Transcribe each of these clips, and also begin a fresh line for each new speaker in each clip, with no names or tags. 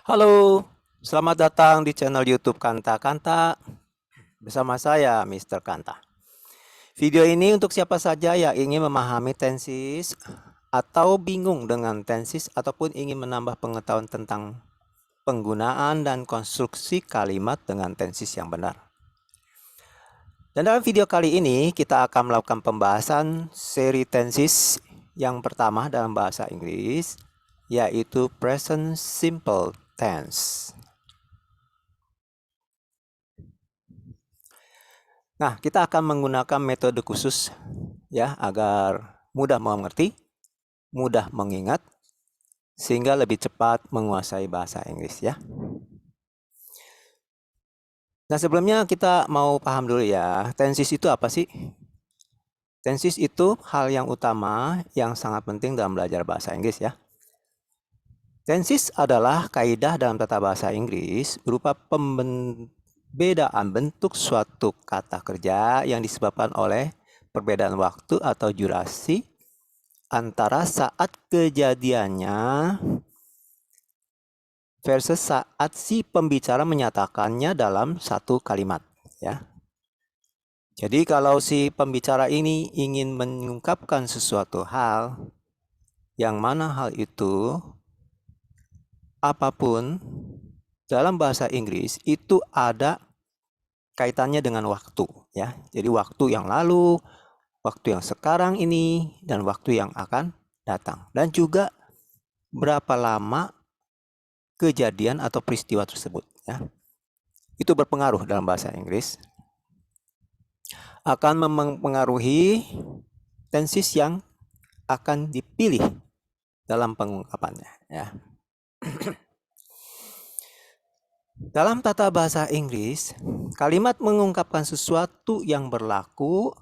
Halo, selamat datang di channel YouTube Kanta Kanta bersama saya Mr. Kanta. Video ini untuk siapa saja yang ingin memahami tenses atau bingung dengan tenses ataupun ingin menambah pengetahuan tentang penggunaan dan konstruksi kalimat dengan tenses yang benar. Dan dalam video kali ini kita akan melakukan pembahasan seri tenses yang pertama dalam bahasa Inggris, yaitu present simple tense. Nah, kita akan menggunakan metode khusus ya agar mudah mengerti, mudah mengingat, sehingga lebih cepat menguasai bahasa Inggris ya. Nah, sebelumnya kita mau paham dulu ya, tenses itu apa sih? Tenses itu hal yang utama yang sangat penting dalam belajar bahasa Inggris ya. Tenses adalah kaidah dalam tata bahasa Inggris berupa pembedaan bentuk suatu kata kerja yang disebabkan oleh perbedaan waktu atau durasi antara saat kejadiannya versus saat si pembicara menyatakannya dalam satu kalimat ya. Jadi kalau si pembicara ini ingin mengungkapkan sesuatu hal, yang mana hal itu apapun dalam bahasa Inggris itu ada kaitannya dengan waktu ya. Jadi waktu yang lalu, waktu yang sekarang ini, dan waktu yang akan datang. Dan juga berapa lama kejadian atau peristiwa tersebut ya. Itu berpengaruh dalam bahasa Inggris, akan mempengaruhi tenses yang akan dipilih dalam pengungkapannya ya. Dalam tata bahasa Inggris, kalimat mengungkapkan sesuatu yang berlaku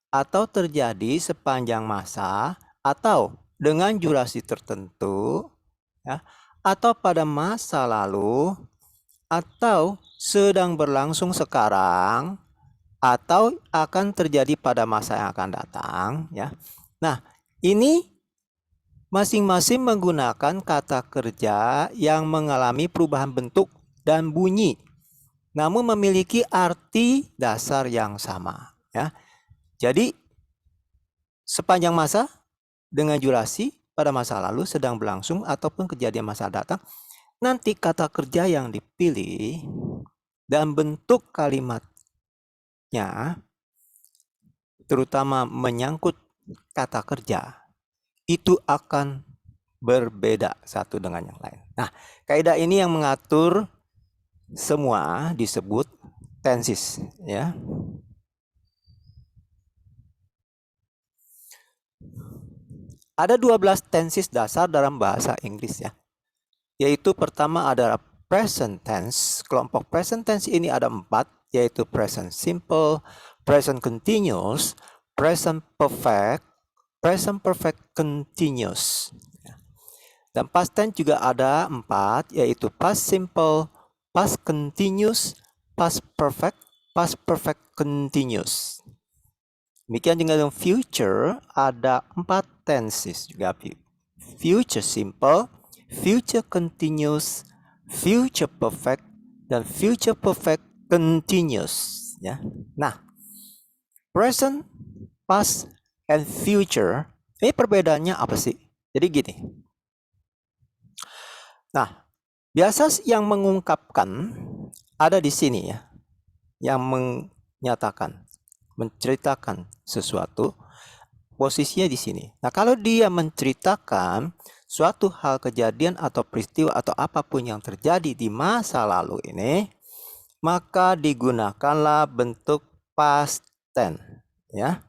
atau terjadi sepanjang masa atau dengan durasi tertentu ya, atau pada masa lalu atau sedang berlangsung sekarang atau akan terjadi pada masa yang akan datang ya. Nah, ini masing-masing menggunakan kata kerja yang mengalami perubahan bentuk dan bunyi, namun memiliki arti dasar yang sama ya. Jadi sepanjang masa dengan durasi pada masa lalu, sedang berlangsung ataupun kejadian masa datang, nanti kata kerja yang dipilih dan bentuk kalimatnya terutama menyangkut kata kerja itu akan berbeda satu dengan yang lain. Nah, kaidah ini yang mengatur semua disebut tenses ya. Ada 12 tenses dasar dalam bahasa Inggris ya. Yaitu pertama adalah present tense. Kelompok present tense ini ada 4, yaitu present simple, present continuous, present perfect, present perfect continuous. Dan past tense juga ada 4, yaitu past simple, past continuous, past perfect continuous. Demikian juga dengan future ada 4 tenses juga. Future simple, future continuous, future perfect, dan future perfect continuous ya. Nah, present, past, and future ini perbedaannya apa sih? Jadi gini. Nah, biasa yang mengungkapkan ada di sini ya, yang menyatakan, menceritakan sesuatu, posisinya di sini. Nah, kalau dia menceritakan suatu hal, kejadian atau peristiwa atau apapun yang terjadi di masa lalu ini, maka digunakanlah bentuk past tense ya.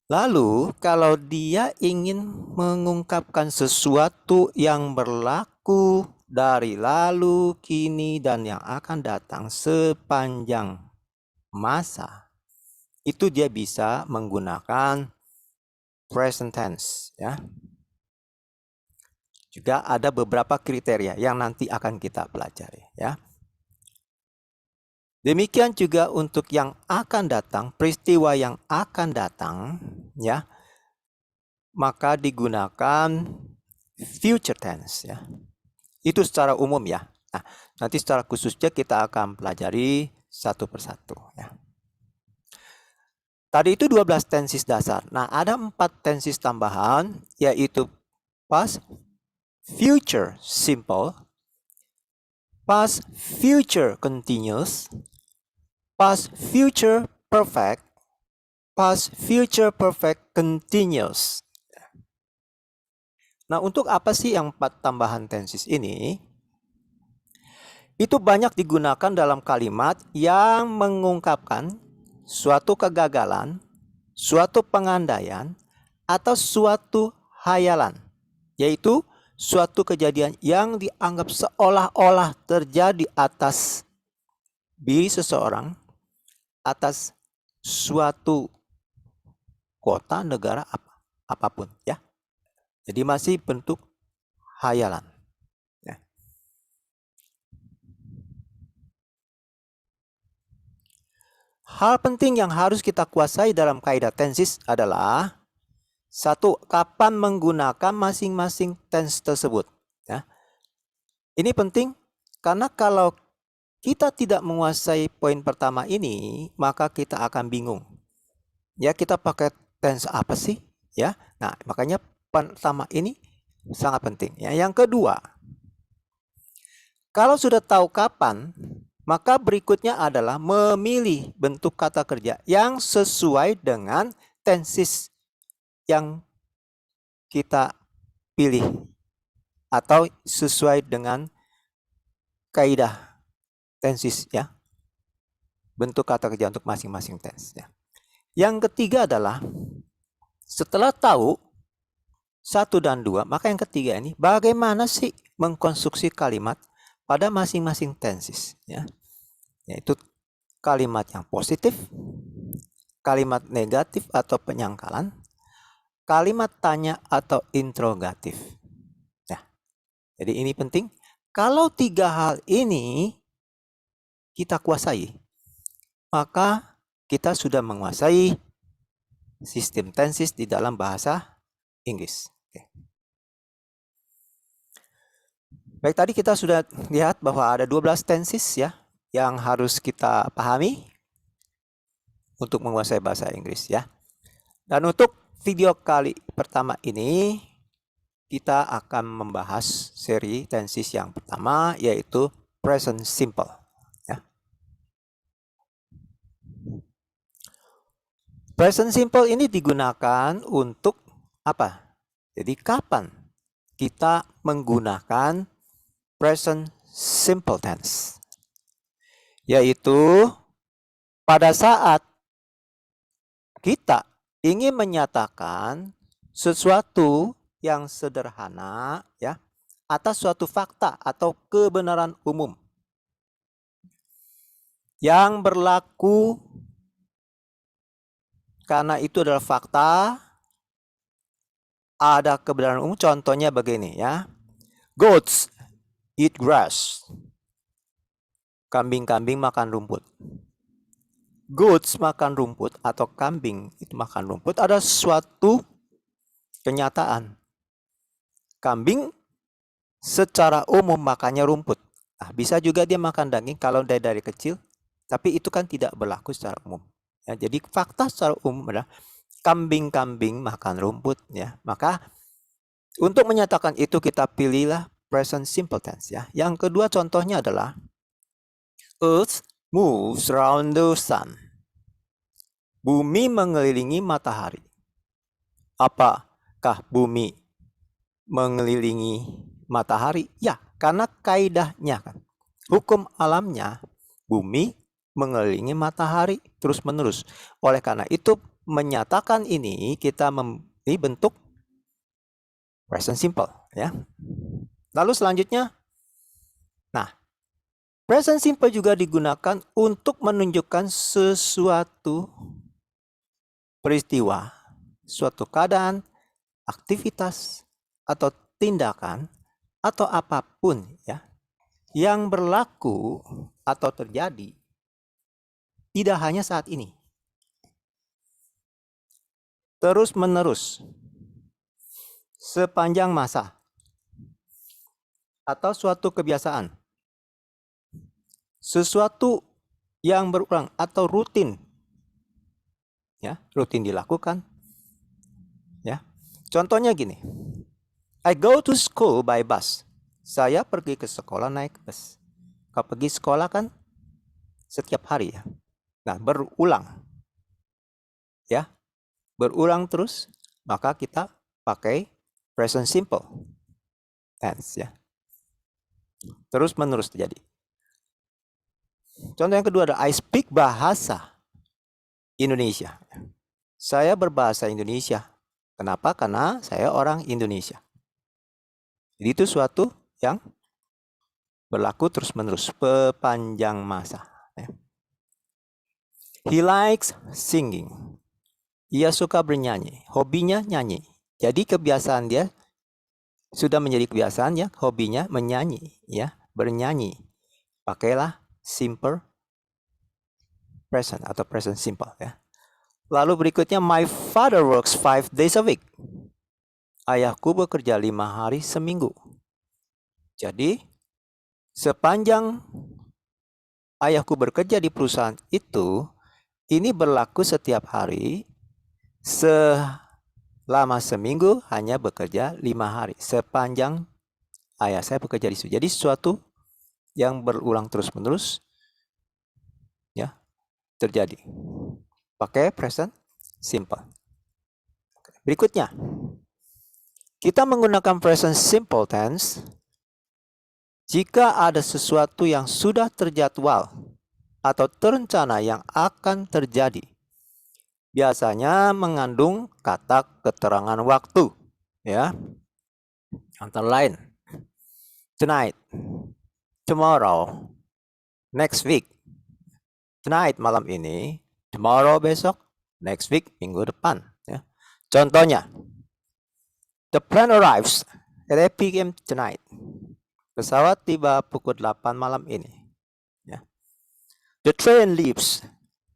Lalu kalau dia ingin mengungkapkan sesuatu yang berlaku dari lalu, kini, dan yang akan datang sepanjang masa, itu dia bisa menggunakan present tense ya. Juga ada beberapa kriteria yang nanti akan kita pelajari ya. Demikian juga untuk yang akan datang, peristiwa yang akan datang ya, maka digunakan future tense ya. Itu secara umum ya. Nah, nanti secara khususnya kita akan pelajari satu persatu ya. Tadi itu 12 tenses dasar. Nah, ada 4 tenses tambahan, yaitu past, future simple, past future continuous, past future perfect, past future perfect continuous. Nah, untuk apa sih yang 4 tambahan tenses ini? Itu banyak digunakan dalam kalimat yang mengungkapkan suatu kegagalan, suatu pengandaian, atau suatu hayalan, yaitu suatu kejadian yang dianggap seolah-olah terjadi atas diri seseorang, atas suatu kota, negara, apapun ya. Jadi masih bentuk hayalan. Ya. Hal penting yang harus kita kuasai dalam kaidah tenses adalah satu, kapan menggunakan masing-masing tense tersebut. Ya. Ini penting karena kalau kita tidak menguasai poin pertama ini, maka kita akan bingung. Ya, kita pakai tense apa sih? Ya. Nah, makanya pertama ini sangat penting. Ya. Yang kedua, kalau sudah tahu kapan, maka berikutnya adalah memilih bentuk kata kerja yang sesuai dengan tenses yang kita pilih atau sesuai dengan kaidah tenses ya. Bentuk kata kerja untuk masing-masing tense ya. Yang ketiga adalah setelah tahu 1 dan 2, maka yang ketiga ini bagaimana sih mengkonstruksi kalimat pada masing-masing tenses ya. Yaitu kalimat yang positif, kalimat negatif atau penyangkalan, kalimat tanya atau interrogatif. Ya. Jadi ini penting. Kalau 3 hal ini kita kuasai, maka kita sudah menguasai sistem tenses di dalam bahasa Inggris. Oke. Baik, tadi kita sudah lihat bahwa ada 12 tenses ya yang harus kita pahami untuk menguasai bahasa Inggris ya. Dan untuk video kali pertama ini kita akan membahas seri tenses yang pertama, yaitu present simple ya. Present simple ini digunakan untuk apa? Jadi kapan kita menggunakan present simple tense? Yaitu pada saat kita ingin menyatakan sesuatu yang sederhana ya atas suatu fakta atau kebenaran umum yang berlaku karena itu adalah fakta, ada kebenaran umum. Contohnya begini ya. Goats eat grass. Kambing-kambing makan rumput. Goats makan rumput atau kambing itu makan rumput ada suatu kenyataan. Kambing secara umum makannya rumput. Nah, bisa juga dia makan daging kalau dari kecil, tapi itu kan tidak berlaku secara umum. Ya, jadi fakta secara umum adalah kambing-kambing makan rumput ya. Maka untuk menyatakan itu kita pilihlah present simple tense ya. Yang kedua contohnya adalah Earth moves around the sun. Bumi mengelilingi matahari. Apakah bumi mengelilingi matahari? Ya, karena kaidahnya kan. Hukum alamnya bumi mengelilingi matahari terus-menerus. Oleh karena itu menyatakan ini kita memilih bentuk present simple ya. Lalu selanjutnya, nah, present simple juga digunakan untuk menunjukkan sesuatu peristiwa, suatu keadaan, aktivitas, atau tindakan, atau apapun ya yang berlaku atau terjadi tidak hanya saat ini, terus-menerus, sepanjang masa, atau suatu kebiasaan. Sesuatu yang berulang atau rutin. Ya, rutin dilakukan. Ya. Contohnya gini. I go to school by bus. Saya pergi ke sekolah naik bus. Kalau pergi sekolah kan setiap hari ya. Nah, berulang. Ya. Berulang terus, maka kita pakai present simple tense ya. Terus menerus terjadi. Contoh yang kedua ada I speak bahasa Indonesia. Saya berbahasa Indonesia. Kenapa? Karena saya orang Indonesia. Jadi itu suatu yang berlaku terus-menerus, sepanjang masa. He likes singing. Ia suka bernyanyi. Hobinya nyanyi. Jadi kebiasaan dia sudah menjadi kebiasaan ya, hobinya menyanyi, ya, bernyanyi. Pakailah simple present atau present simple ya. Lalu berikutnya, my father works 5 days a week. Ayahku bekerja 5 hari seminggu. Jadi, sepanjang ayahku bekerja di perusahaan itu, ini berlaku setiap hari, selama seminggu hanya bekerja 5 hari. Sepanjang ayah saya bekerja di situ. Jadi sesuatu yang berulang terus-menerus ya terjadi. Pakai present simple. Berikutnya, kita menggunakan present simple tense jika ada sesuatu yang sudah terjadwal atau terencana yang akan terjadi. Biasanya mengandung kata keterangan waktu, ya. Antara lain, tonight, tomorrow, next week. Tonight malam ini, tomorrow besok, next week minggu depan. Ya. Contohnya, the plane arrives at 8 p.m. tonight. Pesawat tiba pukul 8 malam ini. Ya. The train leaves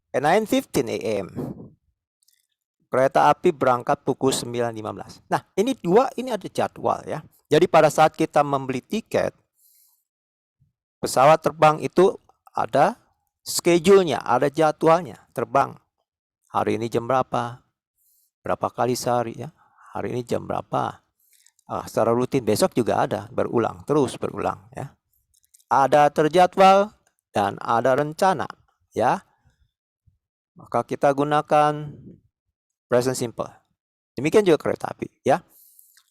at 9:15 a.m. Kereta api berangkat pukul 9.15. Nah, ini ada jadwal ya. Jadi pada saat kita membeli tiket pesawat terbang itu ada schedule-nya, ada jadwalnya terbang. Hari ini jam berapa? Berapa kali sehari ya? Hari ini jam berapa? Secara rutin besok juga ada, terus berulang ya. Ada terjadwal dan ada rencana ya. Maka kita gunakan present simple. Demikian juga kereta api ya.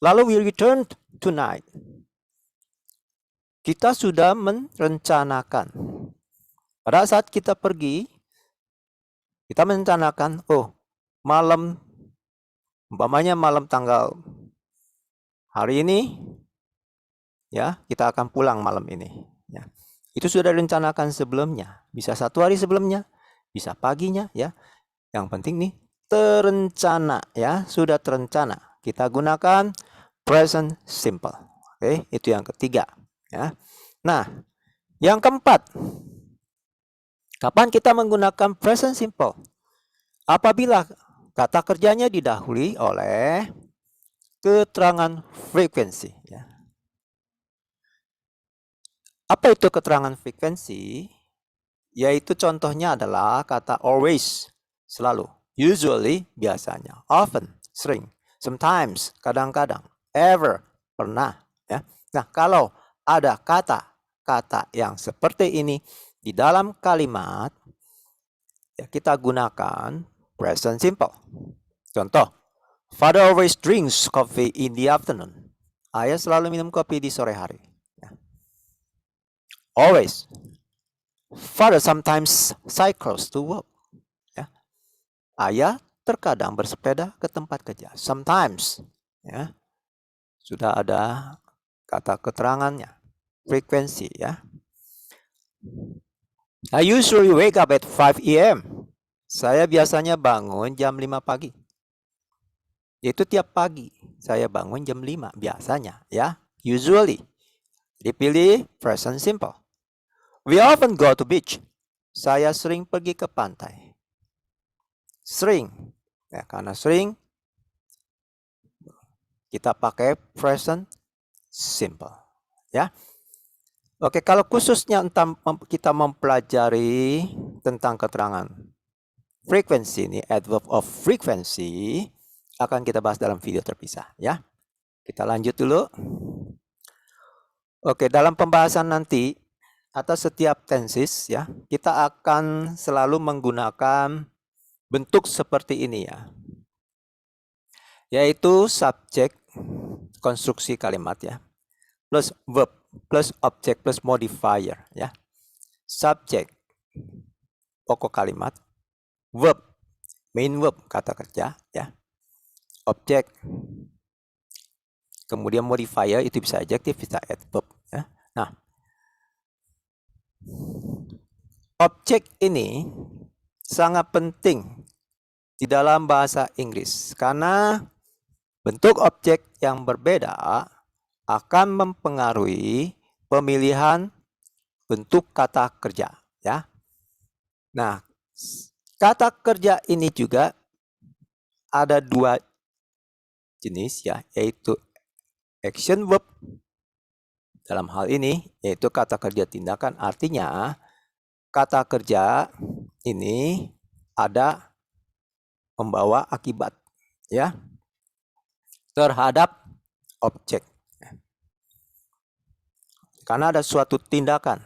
Lalu we return tonight. Kita sudah merencanakan. Pada saat kita pergi, kita merencanakan, malam, umpamanya malam tanggal hari ini, ya kita akan pulang malam ini. Ya. Itu sudah direncanakan sebelumnya. Bisa 1 hari sebelumnya, bisa paginya ya. Yang penting nih terencana ya, sudah terencana. Kita gunakan present simple. Oke, itu yang ketiga ya. Nah, yang keempat, kapan kita menggunakan present simple? Apabila kata kerjanya didahului oleh keterangan frekuensi ya. Apa itu keterangan frekuensi? Yaitu contohnya adalah kata always, selalu, usually, biasanya, often, sering, sometimes, kadang-kadang, ever, pernah. Ya. Nah, kalau ada kata-kata yang seperti ini di dalam kalimat, ya, kita gunakan present simple. Contoh, father always drinks coffee in the afternoon. Ayah selalu minum kopi di sore hari. Ya. Always. Father sometimes cycles to work. Ya. Ayah terkadang bersepeda ke tempat kerja. Sometimes. Ya. Sudah ada kata keterangannya. Frekuensi ya. I usually wake up at 5 a.m. Saya biasanya bangun jam 5 pagi. Itu tiap pagi. Saya bangun jam 5 biasanya ya. Usually. Dipilih present simple. We often go to beach. Saya sering pergi ke pantai. Sering. Ya, karena sering kita pakai present simple. Ya. Oke, kalau khususnya kita mempelajari tentang keterangan frekuensi ini, adverb of frequency, akan kita bahas dalam video terpisah ya. Kita lanjut dulu. Oke, dalam pembahasan nanti atas setiap tenses ya, kita akan selalu menggunakan bentuk seperti ini ya. Yaitu subjek, konstruksi kalimat ya, plus verb, plus object, plus modifier ya. Subjek, pokok kalimat, verb, main verb, kata kerja ya. Objek, kemudian modifier itu bisa adjektif, bisa adverb ya. Nah, objek ini sangat penting di dalam bahasa Inggris karena bentuk objek yang berbeda akan mempengaruhi pemilihan bentuk kata kerja ya. Nah, kata kerja ini juga ada dua jenis ya, yaitu action verb. Dalam hal ini yaitu kata kerja tindakan, artinya kata kerja ini ada membawa akibat ya terhadap objek. Karena ada suatu tindakan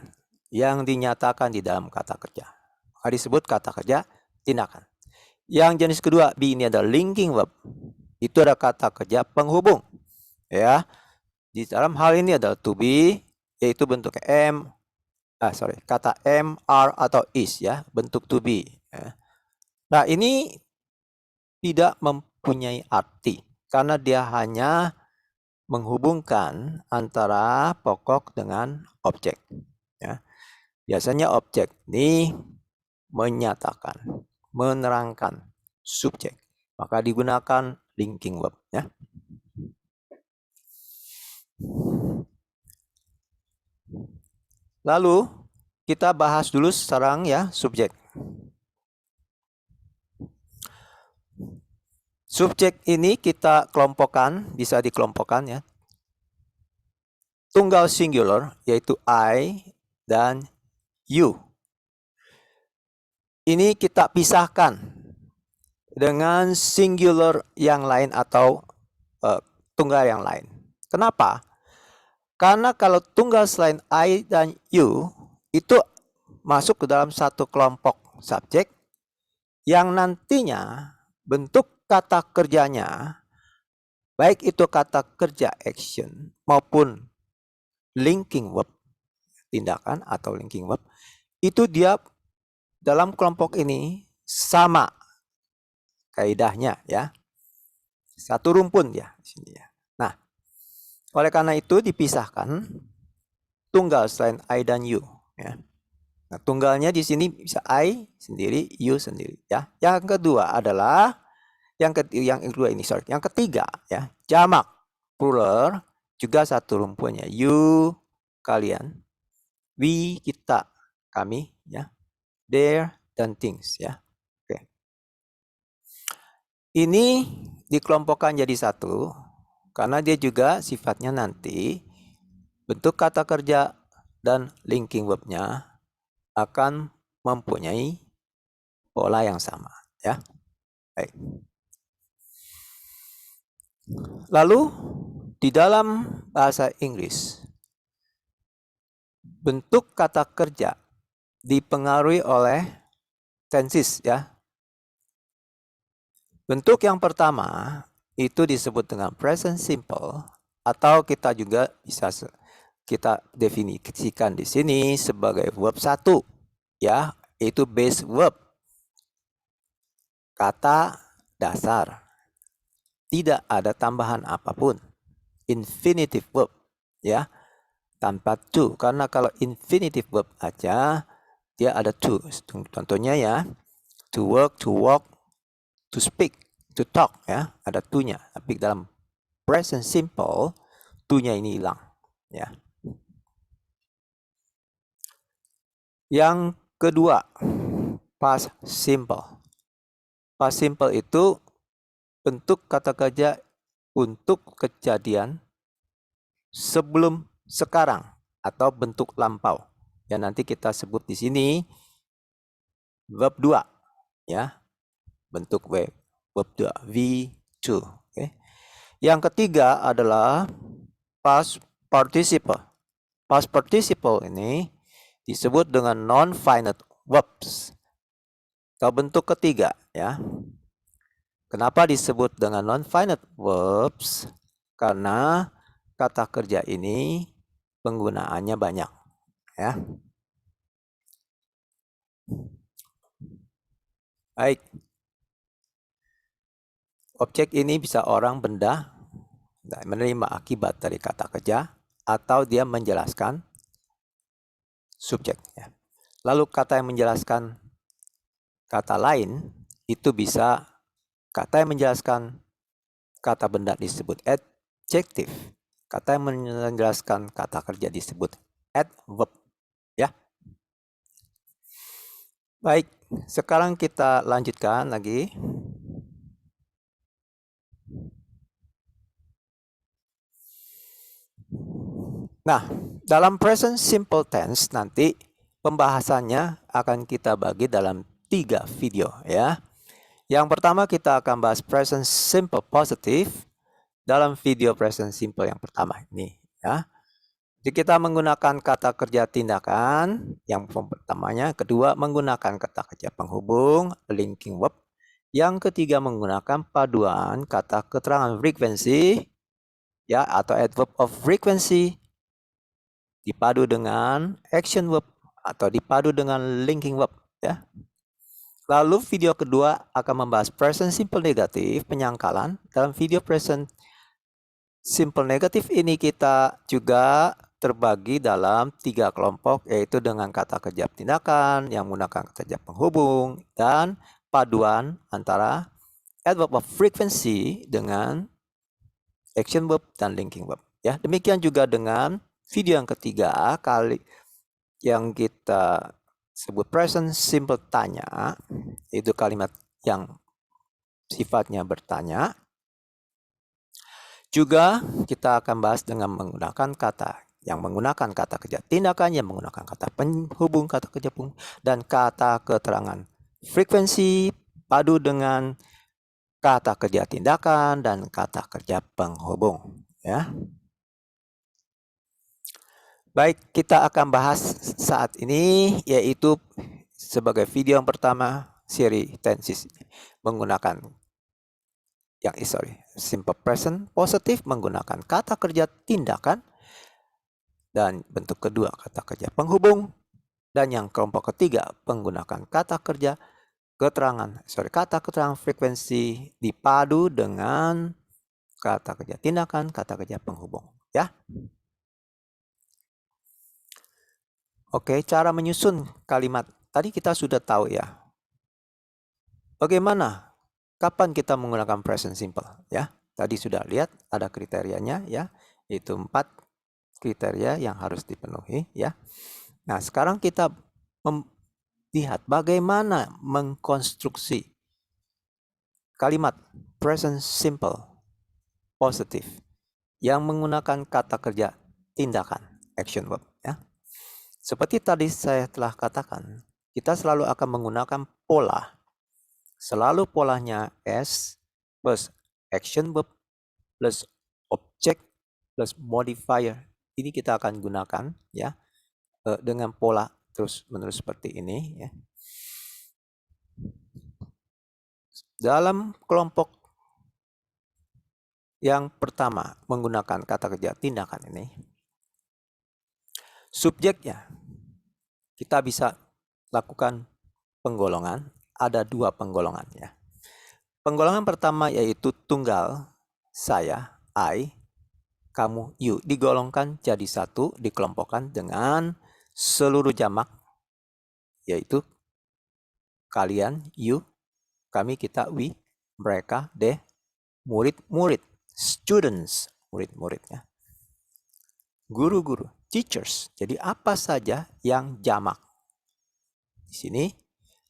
yang dinyatakan di dalam kata kerja, maka disebut kata kerja tindakan. Yang jenis kedua B ini adalah linking verb. Itu ada kata kerja penghubung ya. Di dalam hal ini adalah to be, yaitu bentuk kata am, are atau is ya, bentuk to be ya. Nah, ini tidak mempunyai arti karena dia hanya menghubungkan antara pokok dengan objek ya. Biasanya objek ini menyatakan, menerangkan subjek, maka digunakan linking verb ya. Lalu kita bahas dulu sekarang ya subjek. Subjek ini kita kelompokkan, bisa dikelompokkan ya. Tunggal singular yaitu I dan you. Ini kita pisahkan dengan singular yang lain atau tunggal yang lain. Kenapa? Karena kalau tunggal selain I dan you itu masuk ke dalam satu kelompok subjek yang nantinya bentuk kata kerjanya, baik itu kata kerja action maupun linking verb, tindakan atau linking verb, itu dia dalam kelompok ini sama kaidahnya ya. Satu rumpun ya di sini ya. Nah, oleh karena itu dipisahkan tunggal selain I dan you ya. Nah, tunggalnya di sini bisa I sendiri, you sendiri ya. Yang kedua adalah yang ketiga ya, jamak plural juga satu rumpunnya. You, kalian, we, kita, kami ya, their dan things ya. Oke. Ini dikelompokkan jadi satu karena dia juga sifatnya nanti bentuk kata kerja dan linking verbnya akan mempunyai pola yang sama ya. Baik. Lalu di dalam bahasa Inggris bentuk kata kerja dipengaruhi oleh tenses ya. Bentuk yang pertama itu disebut dengan present simple atau kita juga bisa kita definisikan di sini sebagai verb 1 ya, yaitu base verb. Kata dasar. Tidak ada tambahan apapun. Infinitive verb ya, tanpa to, karena kalau infinitive verb aja dia ada to. Contohnya ya, to work, to walk, to speak, to talk ya, ada to-nya. Tapi dalam present simple to-nya ini hilang ya. Yang kedua, past simple. Past simple itu bentuk kata kerja untuk kejadian sebelum sekarang atau bentuk lampau. Ya, nanti kita sebut di sini verb 2 ya. Bentuk verb 2 V2. Oke. Yang ketiga adalah past participle. Past participle ini disebut dengan non-finite verbs. Atau bentuk ketiga ya. Kenapa disebut dengan non-finite verbs? Karena kata kerja ini penggunaannya banyak ya. Baik. Objek ini bisa orang, benda, menerima akibat dari kata kerja, atau dia menjelaskan subjek ya. Lalu kata yang menjelaskan kata lain itu bisa kata yang menjelaskan kata benda disebut adjective. Kata yang menjelaskan kata kerja disebut adverb ya. Baik, sekarang kita lanjutkan lagi. Nah, dalam present simple tense nanti pembahasannya akan kita bagi dalam 3 video ya. Yang pertama kita akan bahas present simple positive dalam video present simple yang pertama ini ya. Jadi kita menggunakan kata kerja tindakan yang pertamanya, kedua menggunakan kata kerja penghubung linking verb, yang ketiga menggunakan paduan kata keterangan frekuensi ya atau adverb of frequency dipadu dengan action verb atau dipadu dengan linking verb ya. Lalu video kedua akan membahas present simple negatif penyangkalan. Dalam video present simple negatif ini kita juga terbagi dalam 3 kelompok, yaitu dengan kata kerja tindakan yang menggunakan kata kerja penghubung dan paduan antara adverb of frequency dengan action verb dan linking verb ya. Demikian juga dengan video yang ketiga kali yang kita sebut present simple tanya, itu kalimat yang sifatnya bertanya. Juga kita akan bahas dengan menggunakan kata yang menggunakan kata kerja tindakan, yang menggunakan kata penghubung, kata kerja penghubung, dan kata keterangan frekuensi padu dengan kata kerja tindakan dan kata kerja penghubung ya. Baik, kita akan bahas saat ini yaitu sebagai video yang pertama seri tenses menggunakan simple present positif menggunakan kata kerja tindakan, dan bentuk kedua kata kerja penghubung, dan yang kelompok ketiga menggunakan kata keterangan frekuensi dipadu dengan kata kerja tindakan, kata kerja penghubung ya. Oke, cara menyusun kalimat tadi kita sudah tahu ya. Bagaimana? Kapan kita menggunakan present simple ya? Tadi sudah lihat ada kriterianya ya, itu 4 kriteria yang harus dipenuhi ya. Nah, sekarang kita lihat bagaimana mengkonstruksi kalimat present simple positif yang menggunakan kata kerja tindakan action verb ya. Seperti tadi saya telah katakan, kita selalu akan menggunakan pola. Selalu polanya S plus action verb plus object plus modifier. Ini kita akan gunakan ya dengan pola terus-menerus seperti ini ya. Dalam kelompok yang pertama menggunakan kata kerja tindakan ini, subjeknya kita bisa lakukan penggolongan. Ada 2 penggolongan ya. Penggolongan pertama yaitu tunggal, saya, I, kamu, you, digolongkan jadi 1, dikelompokkan dengan seluruh jamak, yaitu kalian, you, kami, kita, we, mereka, they, murid-murid, students, murid-muridnya, guru-guru, teachers. Jadi apa saja yang jamak di sini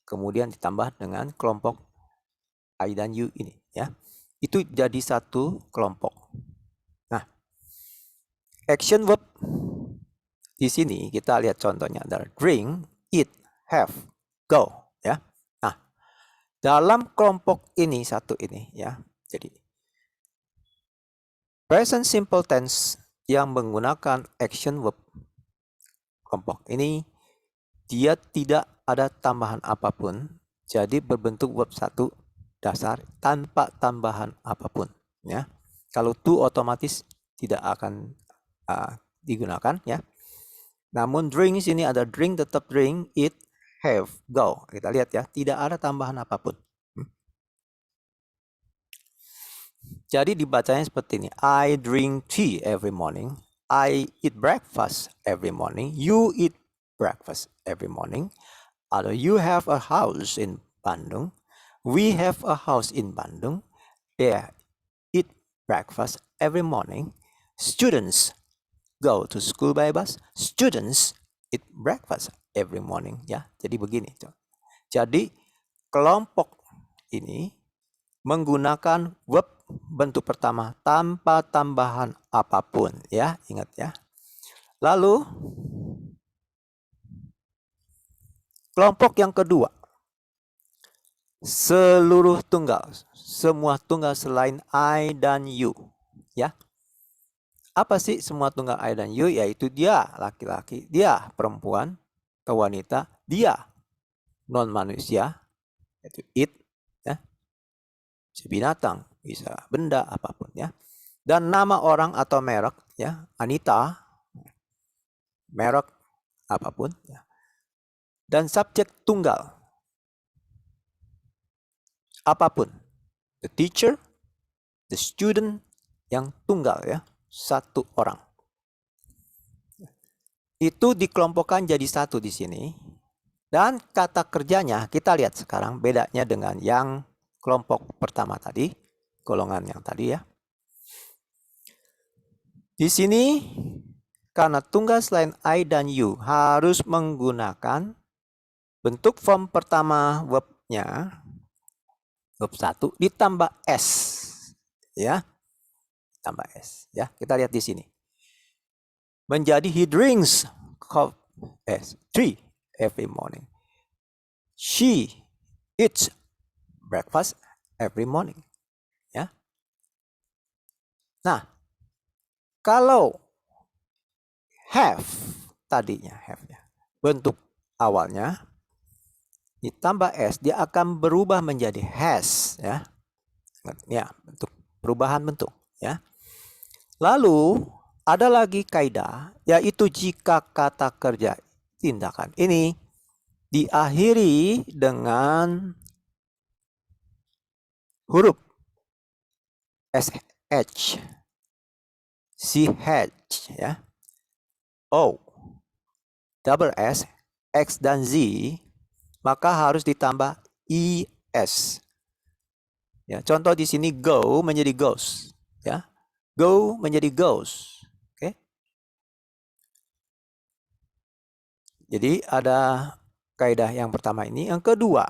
kemudian ditambah dengan kelompok I dan you ini ya. Itu jadi 1 kelompok. Nah, action verb Di sini kita lihat contohnya adalah drink, eat, have, go, ya. Nah, dalam kelompok ini satu ini ya. Jadi present simple tense yang menggunakan action verb kelompok ini dia tidak ada tambahan apapun. Jadi berbentuk verb satu dasar tanpa tambahan apapun ya. Kalau to otomatis tidak akan digunakan ya. Namun drink sini ada drink, tetap drink, eat, have, go. Kita lihat ya, tidak ada tambahan apapun. Jadi dibacanya seperti ini. I drink tea every morning. I eat breakfast every morning. You eat breakfast every morning. Atau you have a house in Bandung. We have a house in Bandung. They eat breakfast every morning. Students go to school by bus. Students eat breakfast every morning. Ya, jadi begini. Jadi kelompok ini menggunakan verb bentuk pertama tanpa tambahan apapun. Ya, ingat ya. Lalu kelompok yang kedua, seluruh tunggal, semua tunggal selain I dan you. Ya. Apa sih semua tunggal I dan you? Yaitu dia laki-laki, dia perempuan, wanita, dia non manusia, yaitu it, ya, binatang, bisa benda apapun ya. Dan nama orang atau merek, ya, Anita, merek apapun ya. Dan subjek tunggal apapun, the teacher, the student, yang tunggal ya, satu orang. Itu dikelompokkan jadi satu di sini. Dan kata kerjanya kita lihat sekarang bedanya dengan yang kelompok pertama tadi, golongan yang tadi ya. Di sini karena tunggal selain I dan you harus menggunakan bentuk form pertama verbnya, verb 1 ditambah S ya. Tambah S ya. Kita lihat di sini. Menjadi he drinks tea every morning. She eats breakfast every morning. Ya. Nah, kalau have tadinya have ya. Bentuk awalnya ditambah S dia akan berubah menjadi has ya. Ya, bentuk perubahan bentuk ya. Lalu ada lagi kaidah, yaitu jika kata kerja tindakan ini diakhiri dengan huruf SH, CH, ya, O, double S, X dan Z, maka harus ditambah IS. Ya, contoh di sini go menjadi goes, ya, go menjadi goes. Jadi ada kaidah yang pertama ini. Yang kedua,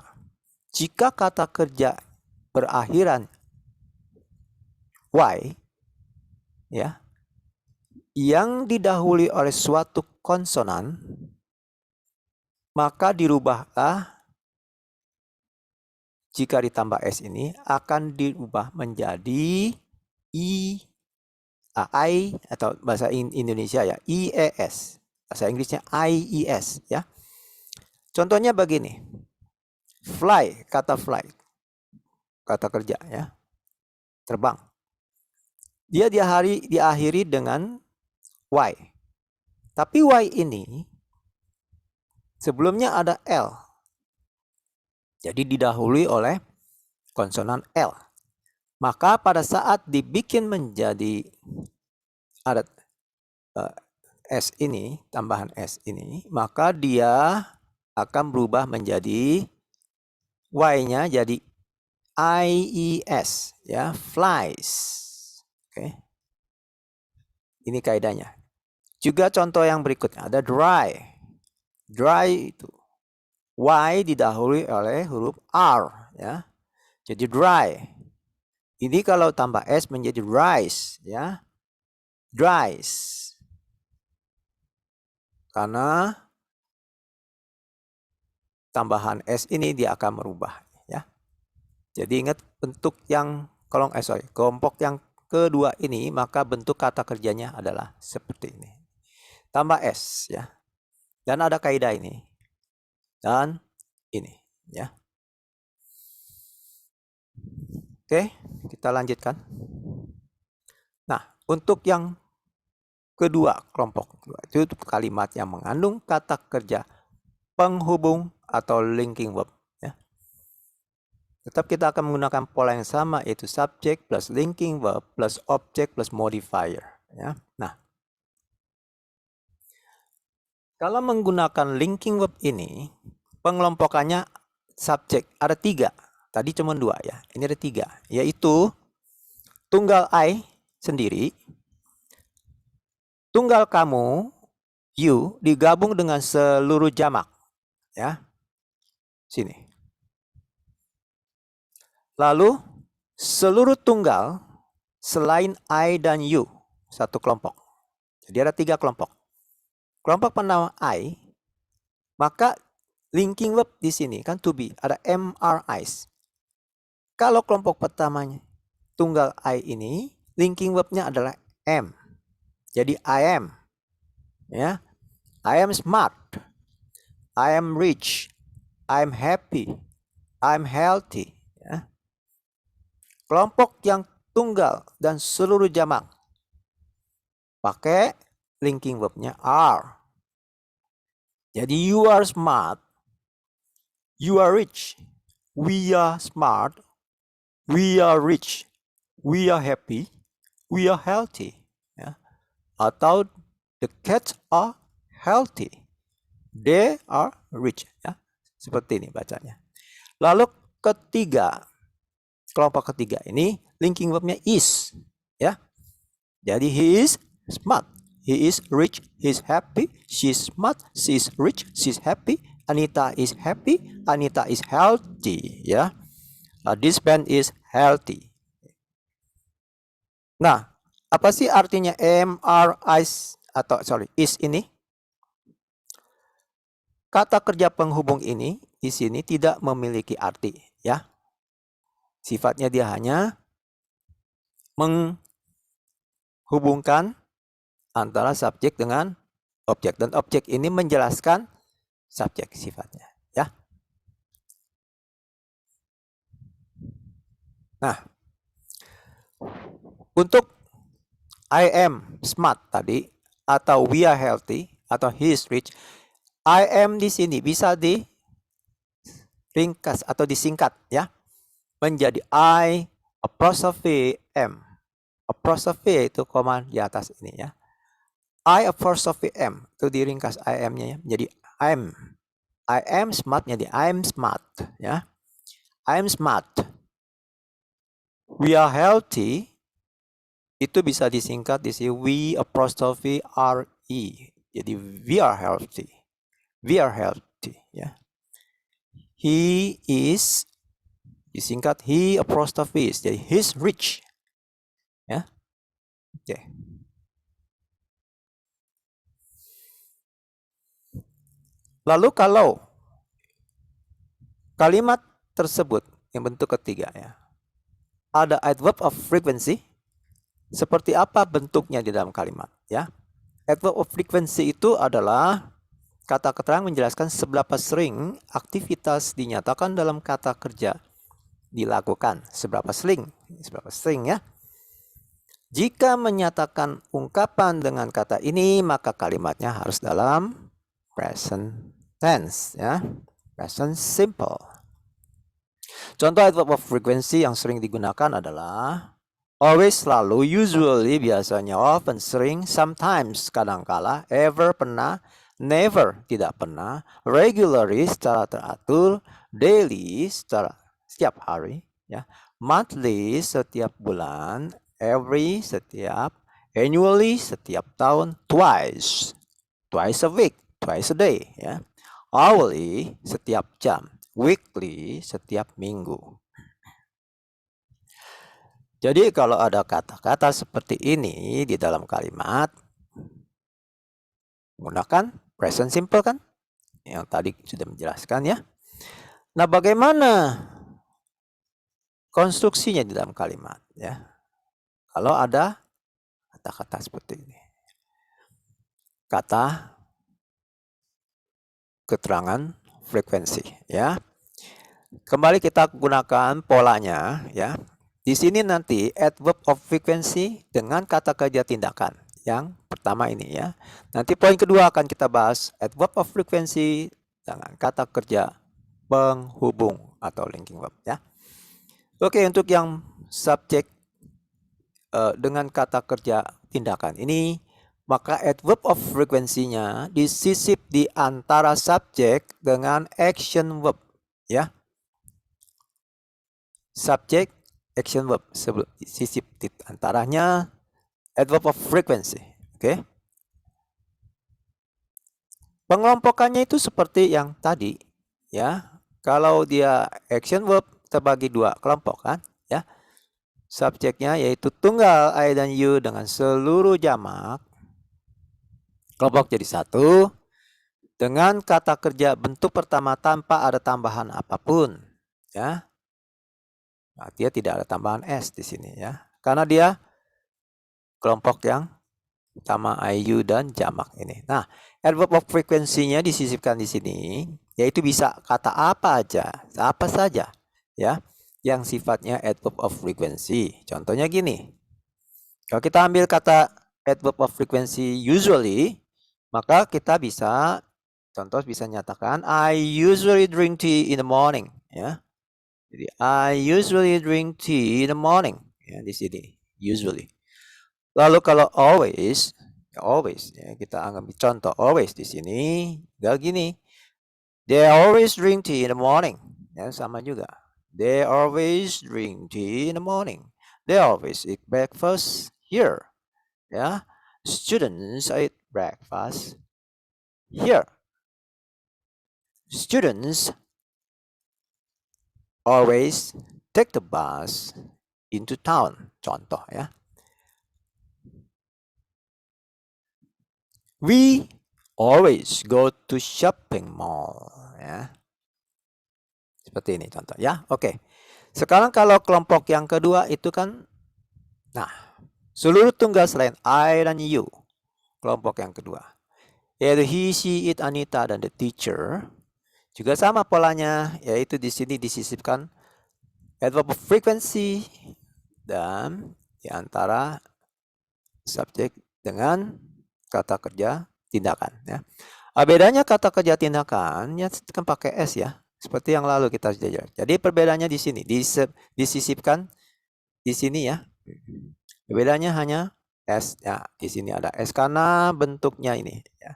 jika kata kerja berakhiran Y, ya, yang didahului oleh suatu konsonan, maka dirubahlah jika ditambah S ini akan dirubah menjadi I atau bahasa Indonesia ya IES. Bahasa Inggrisnya IES ya. Contohnya begini. Fly, kata fly. Kata kerja ya. Terbang. Dia diakhiri dengan Y. Tapi Y ini sebelumnya ada L. Jadi didahului oleh konsonan L. Maka pada saat dibikin menjadi ada S ini, tambahan S ini, maka dia akan berubah menjadi Y-nya jadi IES ya, flies. Oke. Ini kaidahnya. Juga contoh yang berikutnya ada dry. Dry itu Y didahului oleh huruf R ya. Jadi dry. Ini kalau tambah S menjadi rice ya. Dries. Karena tambahan S ini dia akan merubah ya. Jadi ingat bentuk yang kelompok yang kedua ini, maka bentuk kata kerjanya adalah seperti ini. Tambah S ya. Dan ada kaidah ini. Dan ini ya. Oke, kita lanjutkan. Nah, untuk yang kedua, kelompok kedua itu kalimat yang mengandung kata kerja penghubung atau linking verb ya. Tetap kita akan menggunakan pola yang sama, yaitu subject plus linking verb plus object plus modifier ya. Nah, kalau menggunakan linking verb ini, pengelompokannya subjek ada 3. Tadi cuma 2 ya. Ini ada 3, yaitu tunggal I sendiri, tunggal kamu you digabung dengan seluruh jamak ya. Sini. Lalu seluruh tunggal selain I dan you, satu kelompok. Jadi ada 3 kelompok. Kelompok pertama I, maka linking verb di sini kan to be, ada MRIs. Kalau kelompok pertamanya tunggal I ini, linking verbnya adalah am. Jadi I am. Ya. I am smart. I am rich. I am happy. I am healthy. Ya. Kelompok yang tunggal dan seluruh jamak pakai linking verbnya are. Jadi you are smart. You are rich. We are smart. We are rich. We are happy. We are healthy. Ya. Atau the cats are healthy. They are rich. Ya. Seperti ini bacanya. Lalu ketiga, kelompok ketiga ini linking verbnya is. Ya. Jadi he is smart. He is rich. He is happy. She is smart. She is rich. She is happy. Anita is happy. Anita is healthy. Ya. This pen is healthy. Nah, apa sih artinya is ini? Kata kerja penghubung ini di sini tidak memiliki arti ya. Sifatnya dia hanya menghubungkan antara subjek dengan objek, dan objek ini menjelaskan subjek sifatnya ya. Nah, untuk I am smart tadi, atau we are healthy, atau he is rich, I am di sini bisa diringkas atau disingkat ya menjadi I apostrophe M. Apostrophe itu koma di atas ini ya. I apostrophe M itu diringkas I am-nya ya. Jadi I am smart, jadi I am smart ya. I am smart. We are healthy itu bisa disingkat di sini we apostrophe RE. Jadi we are healthy. We are healthy ya. He is disingkat he apostrophe is. Jadi he's rich. Ya. Oke. Lalu kalau kalimat tersebut yang bentuk ketiga ya, ada adverb of frequency, seperti apa bentuknya di dalam kalimat ya? Adverb of frequency itu adalah kata keterangan menjelaskan seberapa sering aktivitas dinyatakan dalam kata kerja dilakukan. Seberapa sering ya. Jika menyatakan ungkapan dengan kata ini, maka kalimatnya harus dalam present tense ya. Present simple. Contoh adverb of frequency yang sering digunakan adalah always, selalu, usually, biasanya, often, sering, sometimes, kadangkala, ever, pernah, never, tidak pernah, regularly, secara teratur, daily, secara setiap hari, ya, monthly, setiap bulan, every, setiap, annually, setiap tahun, twice a week, twice a day, ya, hourly, setiap jam, weekly, setiap minggu. Jadi kalau ada kata-kata seperti ini di dalam kalimat, gunakan present simple kan? Yang tadi sudah menjelaskan ya. Nah, bagaimana konstruksinya di dalam kalimat ya? Kalau ada kata-kata seperti ini. Kata keterangan frekuensi ya. Kembali kita gunakan polanya ya. Di sini nanti adverb of frequency dengan kata kerja tindakan. Yang pertama ini ya. Nanti poin kedua akan kita bahas adverb of frequency dengan kata kerja penghubung atau linking verb ya. Oke, untuk yang subjek dengan kata kerja tindakan ini, maka adverb of frequency-nya disisip di antara subjek dengan action verb ya. Subjek, action verb, sisip di antaranya adverb of frequency. Oke. Pengelompokannya itu seperti yang tadi ya. Kalau dia action verb terbagi dua kelompok kan ya. Subjeknya yaitu tunggal I dan you dengan seluruh jamak. Kelompok jadi satu dengan kata kerja bentuk pertama tanpa ada tambahan apapun ya. Nah, dia tidak ada tambahan S di sini ya. Karena dia kelompok yang sama IU dan jamak ini. Nah, adverb of frequency-nya disisipkan di sini, yaitu bisa kata apa aja, apa saja ya, yang sifatnya adverb of frequency. Contohnya gini. Kalau kita ambil kata adverb of frequency usually, maka kita bisa contoh bisa nyatakan I usually drink tea in the morning ya. Jadi I usually drink tea in the morning ya di sini usually. Lalu kalau always ya kita ambil contoh always di sini gak gini. They always drink tea in the morning. Ya sama juga. They always drink tea in the morning. They always eat breakfast here. Ya. Students eat breakfast here. Students always take the bus into town. Contoh ya. We always go to shopping mall. Ya. Seperti ini contoh ya. Oke. Sekarang kalau kelompok yang kedua itu kan, nah, seluruh tunggal selain I dan you. Kelompok yang kedua. Yaitu he, she, it, Anita, dan the teacher. Juga sama polanya, yaitu di sini disisipkan adverb of frequency dan di antara subjek dengan kata kerja tindakan ya. Bedanya kata kerja tindakan ya kan pakai S ya, seperti yang lalu kita sudah jelas. Jadi perbedaannya di sini disisipkan di sini ya. Perbedaannya hanya S ya, di sini ada S karena bentuknya ini ya.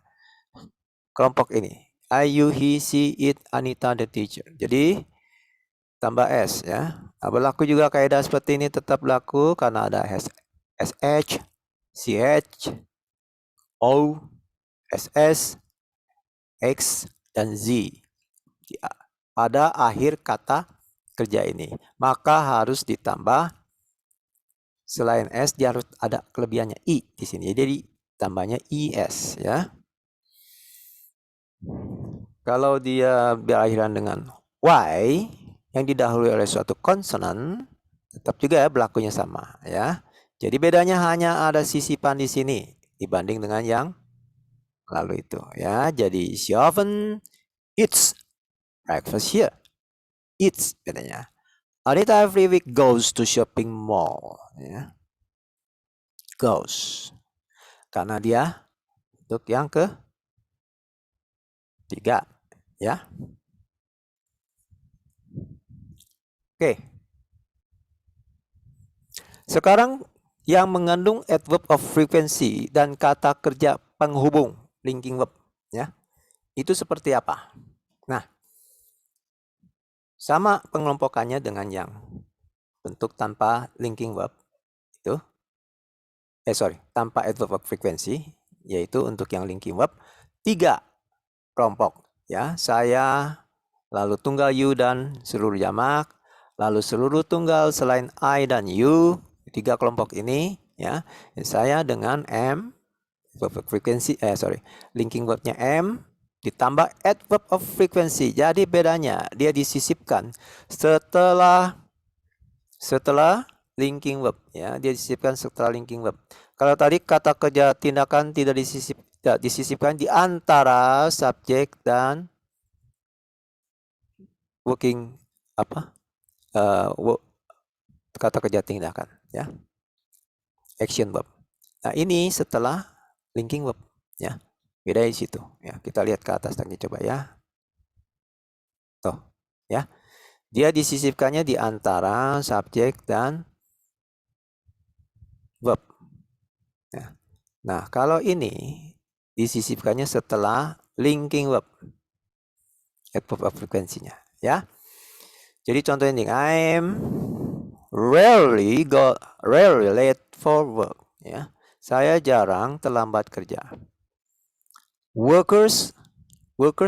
Kelompok ini I, you, he, she, it, Anita, the teacher. Jadi tambah S ya. Berlaku juga kaidah seperti ini tetap berlaku karena ada SH, CH, O, SS, X, dan Z pada akhir kata kerja ini. Maka harus ditambah selain S dia harus ada kelebihannya I di sini. Jadi tambahnya IS ya. Kalau dia berakhiran dengan Y yang didahului oleh suatu konsonan, tetap juga ya berlakunya sama ya. Jadi bedanya hanya ada sisipan di sini dibanding dengan yang lalu itu ya. Jadi she often eats breakfast here. Eats bedanya. Anita every week goes to shopping mall ya. Goes. Karena dia untuk yang ketiga ya. Oke. Sekarang yang mengandung adverb of frequency dan kata kerja penghubung linking verb ya. Itu seperti apa? Nah, sama pengelompokannya dengan yang bentuk tanpa linking verb itu. Tanpa adverb of frequency, yaitu untuk yang linking verb 3 kelompok ya. Saya, lalu tunggal you dan seluruh jamak, lalu seluruh tunggal selain I dan you, 3 kelompok ini ya. Saya dengan M, verb of frequency, linking verbnya am ditambah adverb of frequency. Jadi bedanya dia disisipkan setelah linking verb, ya. Dia disisipkan setelah linking verb. Kalau tadi kata kerja tindakan tidak disisipkan di antara subjek dan working kata kerja tindakan, ya. Action verb. Nah, ini setelah linking verb, ya. Beda di situ, ya. Kita lihat ke atas lagi coba, ya. Tuh, ya. Dia disisipkannya di antara subjek dan verb. Ya. Nah, kalau ini disisipkannya setelah linking verb. Adverb of frekuensinya, ya. Jadi contoh ini, I'm rarely late for work, ya. Saya jarang terlambat kerja. Workers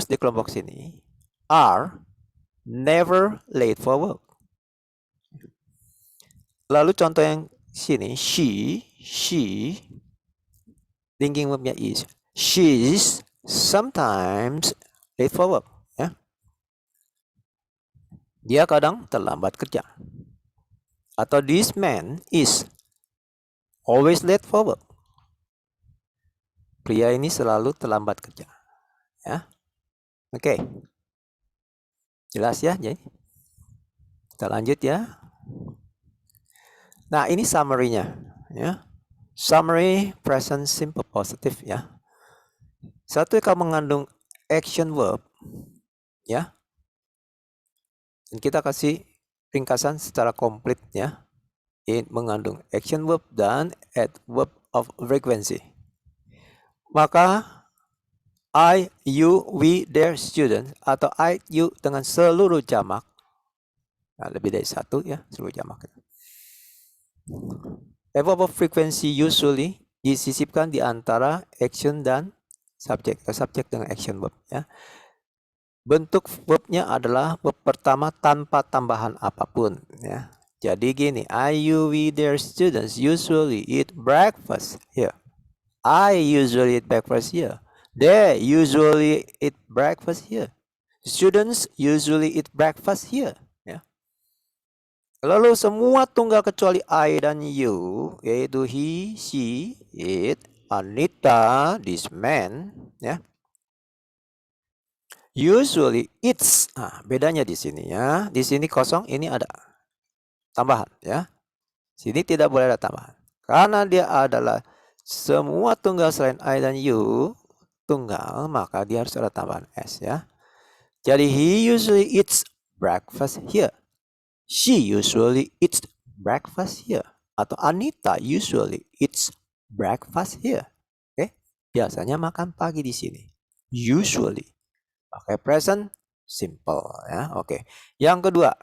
di kelompok sini are never late for work. Lalu contoh yang sini, she linking verbnya is. She's sometimes late for work, ya. Dia kadang terlambat kerja. Atau this man is always late for work. Pria ini selalu terlambat kerja, ya. Oke. Jelas ya, jadi. Kita lanjut ya. Nah, ini summary-nya, ya. Summary present simple positive, ya. Satu kalau mengandung action verb, ya. Dan kita kasih ringkasan secara komplit, ya. Ini mengandung action verb dan adverb of frequency. Maka I, you, we, their students atau I, you dengan seluruh jamak. Nah, lebih dari satu, ya, seluruh jamak. Adverb of frequency usually disisipkan di antara action dan subjek, atau subjek dengan action verb, ya. Bentuk verbnya adalah verb pertama tanpa tambahan apapun, ya. Jadi gini, I, you, we, their students usually eat breakfast here. I usually eat breakfast here. They usually eat breakfast here. Students usually eat breakfast here. Ya. Lalu semua tunggal kecuali I dan you, yaitu he, she, it, Anita, this man, ya. Usually it's. Nah, bedanya di sini, ya. Di sini kosong, ini ada tambahan, ya. Sini tidak boleh ada tambahan. Karena dia adalah semua tunggal selain I dan you tunggal, maka dia harus ada tambahan S, ya. Jadi he usually eats breakfast here. She usually eats breakfast here. Atau Anita usually eats breakfast here. Oke, biasanya makan pagi di sini. Usually. Pakai present simple, ya. Oke. Yang kedua,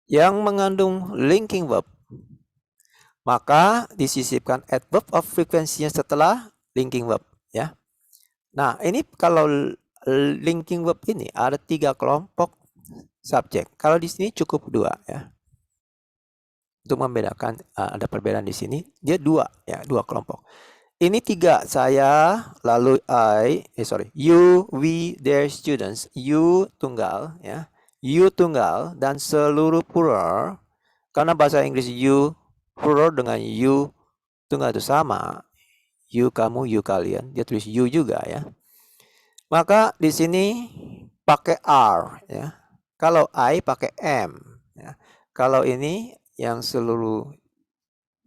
yang mengandung linking verb, maka disisipkan adverb of frequency-nya setelah linking verb, ya. Nah, ini kalau linking verb ini ada 3 kelompok subjek. Kalau di sini cukup 2, ya. Untuk membedakan, ada perbedaan di sini, dia 2, ya, 2 kelompok. Ini 3, saya, lalu you, we, their students. You tunggal, ya. You tunggal dan seluruh plural. Karena bahasa Inggris you plural dengan you tunggal itu sama. You kamu, you kalian. Dia tulis you juga, ya. Maka di sini pakai R, ya. Kalau I pakai M, ya. Kalau ini yang seluruh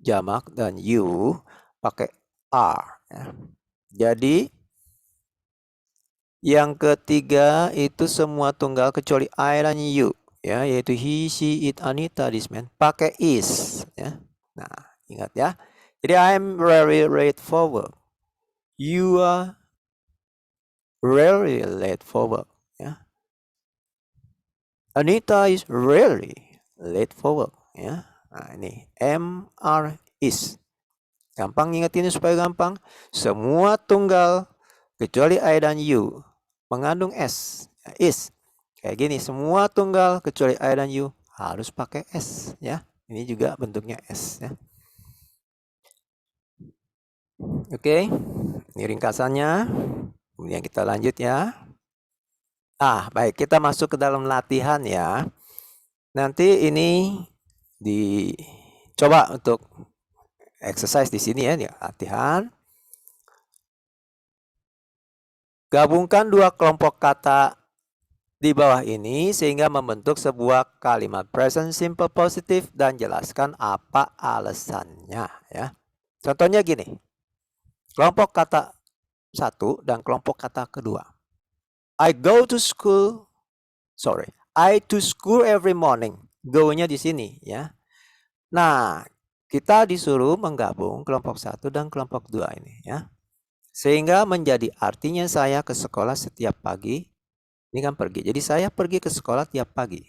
jamak dan you pakai R, ya. Jadi yang ketiga itu semua tunggal kecuali I dan you, ya, yaitu he, she, it, Anita, this man pakai is, ya. Nah, ingat, ya. Jadi I'm very late for work. You are rarely late for work, ya. Anita is rarely late for work, ya. Nah, ini MR is. Gampang ingetinnya supaya gampang. Semua tunggal kecuali I dan you mengandung S, is. Kayak gini, semua tunggal kecuali I dan you harus pakai S, ya. Ini juga bentuknya S, ya. Oke, ini ringkasannya. Kemudian kita lanjut ya. Baik, kita masuk ke dalam latihan ya. Nanti ini dicoba untuk exercise di sini ya, latihan. Gabungkan dua kelompok kata di bawah ini sehingga membentuk sebuah kalimat present simple positif dan jelaskan apa alasannya ya. Contohnya gini. Kelompok kata satu dan kelompok kata kedua. I to school every morning. Go-nya di sini ya. Nah, kita disuruh menggabung kelompok satu dan kelompok dua ini ya. Sehingga menjadi artinya saya ke sekolah setiap pagi. Ini kan pergi. Jadi saya pergi ke sekolah tiap pagi.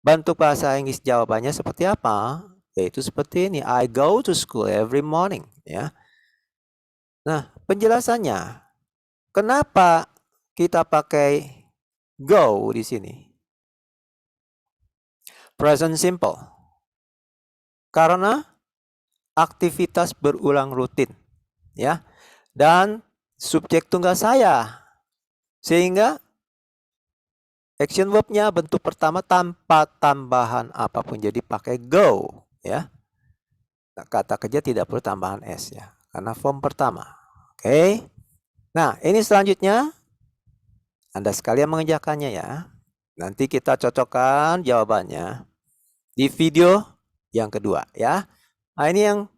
Bentuk bahasa Inggris jawabannya seperti apa? Yaitu seperti ini. I go to school every morning ya. Nah, penjelasannya. Kenapa kita pakai go di sini? Present simple. Karena aktivitas berulang rutin ya. Dan subjek tunggal saya. Sehingga action verb-nya bentuk pertama tanpa tambahan apapun, jadi pakai go ya. Kata kerja tidak perlu tambahan s ya, karena form pertama. Oke. Nah, ini selanjutnya Anda sekalian mengerjakannya ya. Nanti kita cocokkan jawabannya di video yang kedua ya. Nah, ini yang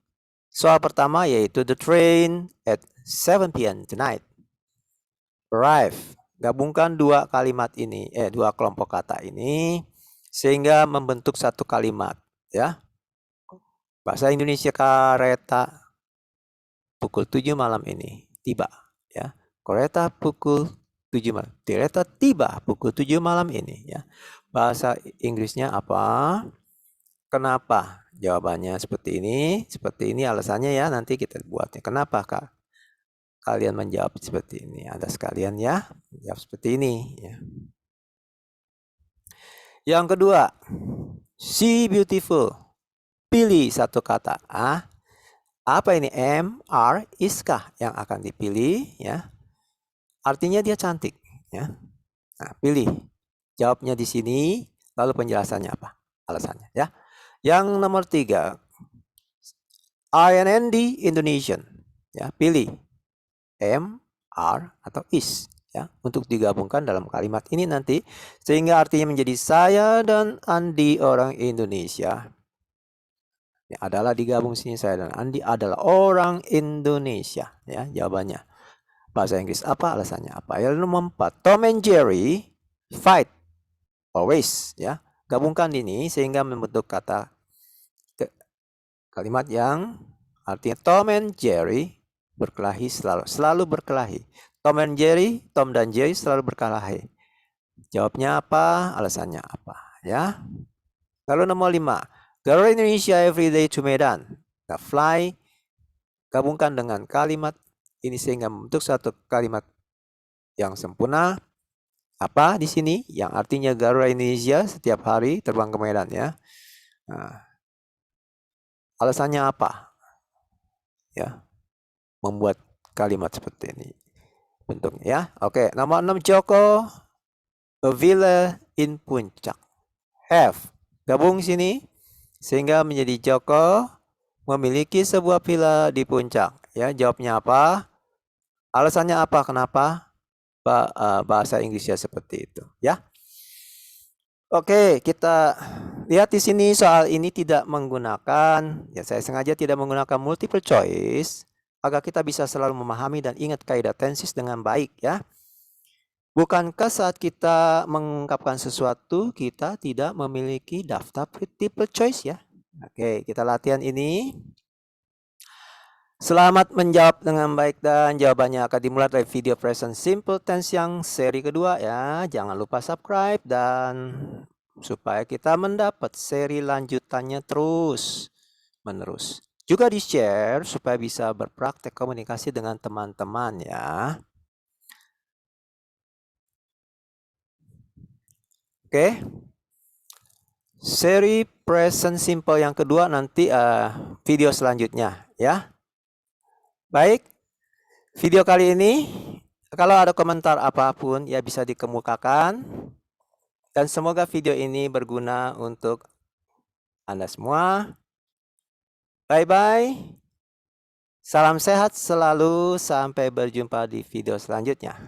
soal pertama yaitu the train at 7 p.m. tonight. Arrive. Gabungkan dua kalimat ini, dua kelompok kata ini sehingga membentuk satu kalimat ya. Bahasa Indonesia, kereta pukul 7 malam ini tiba ya. Kereta pukul 7 malam. Kereta tiba pukul 7 malam ini ya. Bahasa Inggrisnya apa? Kenapa? Jawabannya seperti ini alasannya ya, nanti kita buatnya. Kenapa Kak? Kalian menjawab seperti ini. Ada sekalian ya, jawab seperti ini ya. Yang kedua, see beautiful. Pilih satu kata. Apa ini? M, R, iskah yang akan dipilih ya. Artinya dia cantik ya. Nah, pilih. Jawabnya di sini, lalu penjelasannya apa? Alasannya ya. Yang nomor 3, IND Indonesian. Ya, pilih M, R, atau is ya untuk digabungkan dalam kalimat ini nanti sehingga artinya menjadi saya dan Andi orang Indonesia. Ini adalah digabung sini, saya dan Andi adalah orang Indonesia ya jawabannya. Bahasa Inggris apa, alasannya apa? Yang nomor 4, Tom and Jerry fight always ya. Gabungkan ini sehingga membentuk kalimat yang artinya Tom and Jerry berkelahi selalu berkelahi. Tom dan Jerry selalu berkelahi. Jawabnya apa? Alasannya apa? Ya. Lalu nomor 5, Garuda Indonesia every day to Medan. Fly gabungkan dengan kalimat ini sehingga membentuk satu kalimat yang sempurna. Apa di sini? Yang artinya Garuda Indonesia setiap hari terbang ke Medan ya. Nah, alasannya apa? Ya. Membuat kalimat seperti ini bentuknya ya. Oke, nomor 6, Joko a villa in Puncak. Have gabung sini sehingga menjadi Joko memiliki sebuah villa di Puncak ya. Jawabnya apa? Alasannya apa? Kenapa bahasa Inggrisnya seperti itu ya. Oke, kita lihat di sini soal ini tidak menggunakan, ya saya sengaja tidak menggunakan multiple choice agar kita bisa selalu memahami dan ingat kaidah tenses dengan baik ya. Bukankah saat kita mengungkapkan sesuatu kita tidak memiliki daftar multiple choice ya? Oke, kita latihan ini. Selamat menjawab dengan baik dan jawabannya akan dimulai dari video present simple tense yang seri kedua ya. Jangan lupa subscribe dan supaya kita mendapat seri lanjutannya terus menerus. Juga di-share supaya bisa berpraktek komunikasi dengan teman-teman ya. Oke. Seri present simple yang kedua nanti video selanjutnya ya. Baik, video kali ini kalau ada komentar apapun ya bisa dikemukakan. Dan semoga video ini berguna untuk Anda semua. Bye-bye. Salam sehat selalu. Sampai berjumpa di video selanjutnya.